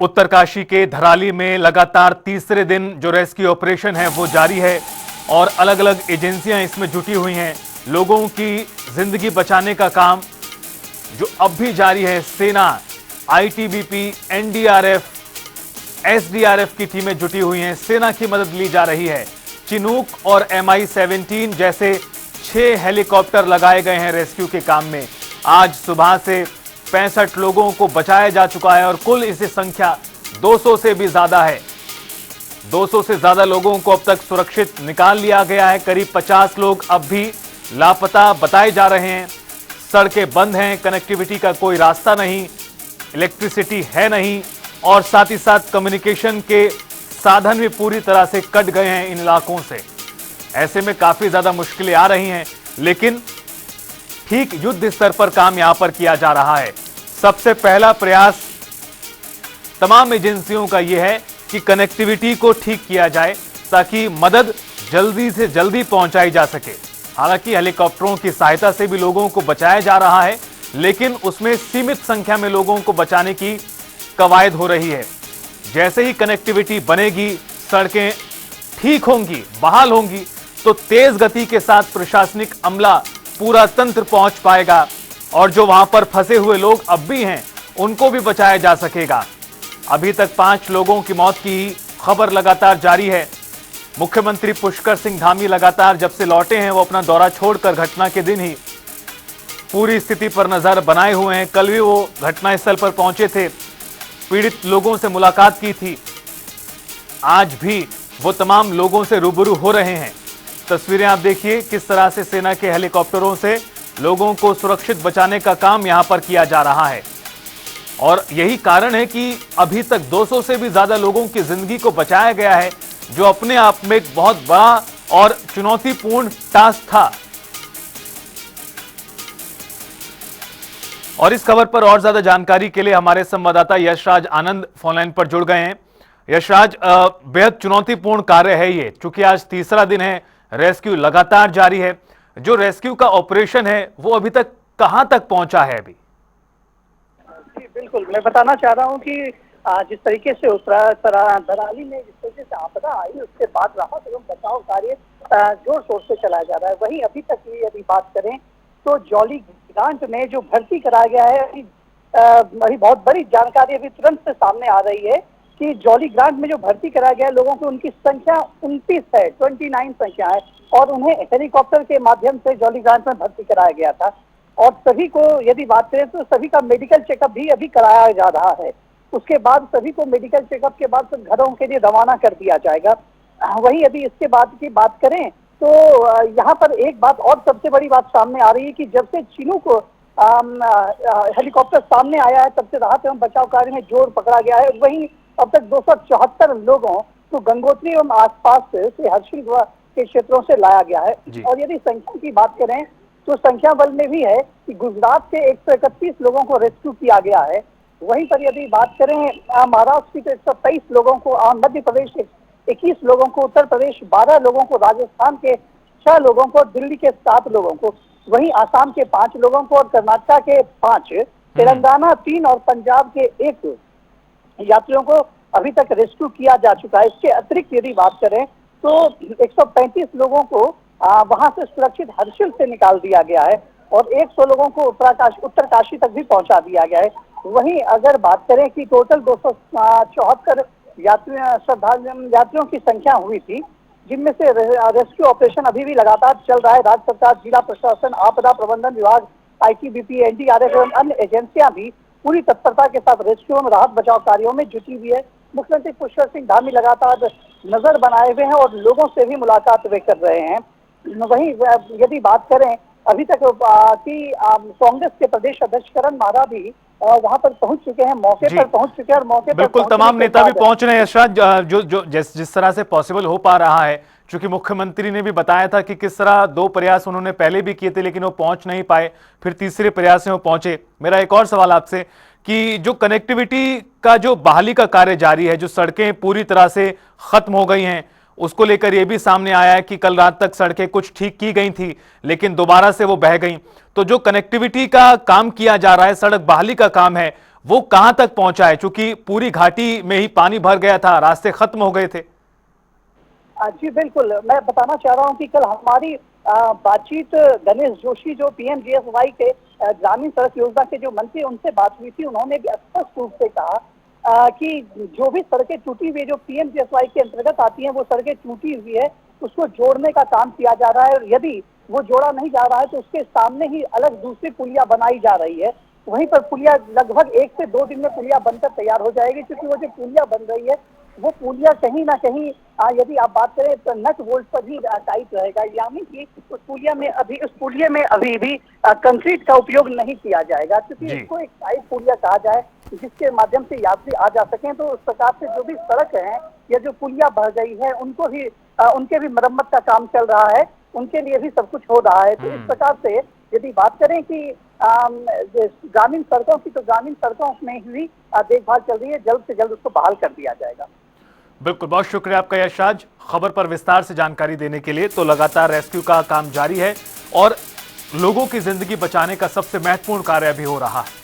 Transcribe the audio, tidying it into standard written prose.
उत्तरकाशी के धराली में लगातार तीसरे दिन जो रेस्क्यू ऑपरेशन है वो जारी है और अलग अलग एजेंसियां इसमें जुटी हुई हैं। लोगों की जिंदगी बचाने का काम जो अब भी जारी है। सेना, आईटीबीपी, एनडीआरएफ, एसडीआरएफ की टीमें जुटी हुई हैं। सेना की मदद ली जा रही है। चिनूक और MI-17 जैसे 6 हेलीकॉप्टर लगाए गए हैं रेस्क्यू के काम में। आज सुबह से 65 लोगों को बचाया जा चुका है और कुल इसी संख्या 200 से भी ज्यादा है। 200 से ज्यादा लोगों को अब तक सुरक्षित निकाल लिया गया है। करीब 50 लोग अब भी लापता बताए जा रहे हैं। सड़कें बंद हैं, कनेक्टिविटी का कोई रास्ता नहीं, इलेक्ट्रिसिटी है नहीं और साथ ही साथ कम्युनिकेशन के साधन भी पूरी तरह से कट गए हैं इन इलाकों से। ऐसे में काफी ज्यादा मुश्किलें आ रही हैं, लेकिन ठीक युद्ध स्तर पर काम यहां पर किया जा रहा है। सबसे पहला प्रयास तमाम एजेंसियों का यह है कि कनेक्टिविटी को ठीक किया जाए ताकि मदद जल्दी से जल्दी पहुंचाई जा सके। हालांकि हेलीकॉप्टरों की सहायता से भी लोगों को बचाया जा रहा है, लेकिन उसमें सीमित संख्या में लोगों को बचाने की कवायद हो रही है। जैसे ही कनेक्टिविटी बनेगी, सड़कें ठीक होंगी, बहाल होंगी, तो तेज गति के साथ प्रशासनिक अमला, पूरा तंत्र पहुंच पाएगा और जो वहां पर फंसे हुए लोग अब भी हैं उनको भी बचाया जा सकेगा। अभी तक 5 लोगों की मौत की खबर लगातार जारी है। मुख्यमंत्री पुष्कर सिंह धामी लगातार जब से लौटे हैं वो अपना दौरा छोड़कर घटना के दिन ही पूरी स्थिति पर नजर बनाए हुए हैं। कल भी वो घटनास्थल पर पहुंचे थे, पीड़ित लोगों से मुलाकात की थी। आज भी वो तमाम लोगों से रूबरू हो रहे हैं। तस्वीरें आप देखिए किस तरह से सेना के हेलीकॉप्टरों से लोगों को सुरक्षित बचाने का काम यहां पर किया जा रहा है और यही कारण है कि अभी तक 200 से भी ज्यादा लोगों की जिंदगी को बचाया गया है, जो अपने आप में एक बहुत बड़ा और चुनौतीपूर्ण टास्क था। और इस खबर पर और ज्यादा जानकारी के लिए हमारे संवाददाता यशराज आनंद फोनलाइन पर जुड़ गए हैं। यशराज, बेहद चुनौतीपूर्ण कार्य है ये, चूंकि आज तीसरा दिन है, रेस्क्यू लगातार जारी है। जो रेस्क्यू का ऑपरेशन है वो अभी तक कहां तक पहुंचा है? अभी जी बिल्कुल, मैं बताना चाह रहा हूं कि जिस तरीके से धराली में जिस तरीके से आपदा आई, उसके बाद राहत एवं बचाव कार्य जोर शोर से चलाया जा रहा है। वहीं अभी तक की यदि बात करें तो जॉली ग्रांट में जो भर्ती कराया गया है, अभी बहुत बड़ी जानकारी अभी तुरंत से सामने आ रही है कि जॉली ग्रांट में जो भर्ती कराया गया है लोगों की, उनकी संख्या 29 है, 29 संख्या है और उन्हें हेलीकॉप्टर के माध्यम से जॉली ग्रांट में भर्ती कराया गया था। और सभी को यदि बात करें तो सभी का मेडिकल चेकअप भी अभी कराया जा रहा है। उसके बाद सभी को मेडिकल चेकअप के बाद फिर घरों के लिए रवाना कर दिया जाएगा। वहीं यदि इसके बाद की बात करें तो यहाँ पर एक बात और सबसे बड़ी बात सामने आ रही है कि जब से चिनूक हेलीकॉप्टर सामने आया है तब से राहत एवं बचाव कार्य में जोर पकड़ा गया है। वहीं अब तक 274 लोगों को गंगोत्री एवं आसपास से हर्षिल के क्षेत्रों से लाया गया है। और यदि संख्या की बात करें तो संख्या बल में भी है कि गुजरात से 131 लोगों को रेस्क्यू किया गया है। वहीं पर यदि बात करें महाराष्ट्र की तो 123 लोगों को, मध्य प्रदेश 21 लोगों को, उत्तर प्रदेश 12 लोगों को, राजस्थान के 6 लोगों को, दिल्ली के 7 लोगों को, वहीं आसाम के 5 लोगों को और कर्नाटक के 5, तेलंगाना 3 और पंजाब के 1 यात्रियों को अभी तक रेस्क्यू किया जा चुका है। इसके अतिरिक्त यदि बात करें तो 135 लोगों को वहां से सुरक्षित हर्षिल से निकाल दिया गया है और 100 लोगों को उत्तरकाशी तक भी पहुंचा दिया गया है। वहीं अगर बात करें कि टोटल 274 यात्रियों की संख्या हुई थी, जिनमें से रेस्क्यू ऑपरेशन अभी भी लगातार चल रहा है। राज्य सरकार, जिला प्रशासन, आपदा प्रबंधन विभाग, आईटीबीपी, एनडीआरएफ एवं अन्य एजेंसियां भी पूरी तत्परता के साथ रेस्क्यू एवं राहत बचाव कार्यों में जुटी हुई है। मुख्यमंत्री पुष्कर सिंह धामी लगातार नजर बनाए हुए हैं और लोगों से भी मुलाकात वे कर रहे हैं। वहीं यदि बात करें अभी तक कि कांग्रेस के प्रदेश अध्यक्ष करण मारा भी वहां पर पहुंच चुके हैं, मौके पर पहुंच चुके हैं और मौके पर बिल्कुल तमाम नेता भी पहुंच रहे हैं। यशराज, जो जिस तरह से पॉसिबल हो पा रहा है, क्योंकि मुख्यमंत्री ने भी बताया था कि किस तरह 2 प्रयास उन्होंने पहले भी किए थे लेकिन वो पहुंच नहीं पाए, फिर तीसरे प्रयास में वो पहुंचे। मेरा एक और सवाल आपसे कि जो कनेक्टिविटी का जो बहाली का कार्य जारी है, जो सड़कें पूरी तरह से खत्म हो गई हैं, उसको लेकर यह भी सामने आया है कि कल रात तक सड़कें कुछ ठीक की गई थी लेकिन दोबारा से वो बह गई। तो जो कनेक्टिविटी का काम किया जा रहा है, सड़क बहाली का काम है, वो कहां तक पहुंचा है? क्योंकि पूरी घाटी में ही पानी भर गया था, रास्ते खत्म हो गए थे। जी बिल्कुल, मैं बताना चाह रहा हूं कि कल हमारी बातचीत गणेश जोशी जो पीएमजीएसवाई के ग्रामीण सड़क योजना के जो मंत्री, उनसे बात हुई थी। उन्होंने भी स्पष्ट रूप से कहा कि जो भी सड़कें टूटी हुई जो पीएमजीएसवाई के अंतर्गत आती हैं, वो सड़कें टूटी हुई है, उसको जोड़ने का काम किया जा रहा है। और यदि वो जोड़ा नहीं जा रहा है तो उसके सामने ही अलग दूसरी पुलिया बनाई जा रही है। वहीं पर पुलिया लगभग 1 से 2 दिन में पुलिया बनकर तैयार हो जाएगी, क्योंकि वो जो पुलिया बन रही है वो पुलिया कहीं ना कहीं यदि आप बात करें तो नट बोल्ट पर भी टाइट रहेगा, यानी कि उस पुलिया में अभी भी कंक्रीट का उपयोग नहीं किया जाएगा, क्योंकि इसको एक टाइट पुलिया कहा जाए जिसके माध्यम से यात्री आ जा सकें। तो उस प्रकार से जो भी सड़क है या जो पुलिया बह गई है उनके भी मरम्मत का काम चल रहा है, उनके लिए भी सब कुछ हो रहा है। तो इस प्रकार से यदि बात करें कि ग्रामीण सड़कों की, तो ग्रामीण सड़कों में ही देखभाल चल रही है, जल्द से जल्द उसको बहाल कर दिया जाएगा। बिल्कुल, बहुत शुक्रिया आपका यशराज, खबर पर विस्तार से जानकारी देने के लिए। तो लगातार रेस्क्यू का काम जारी है और लोगों की जिंदगी बचाने का सबसे महत्वपूर्ण कार्य भी हो रहा है।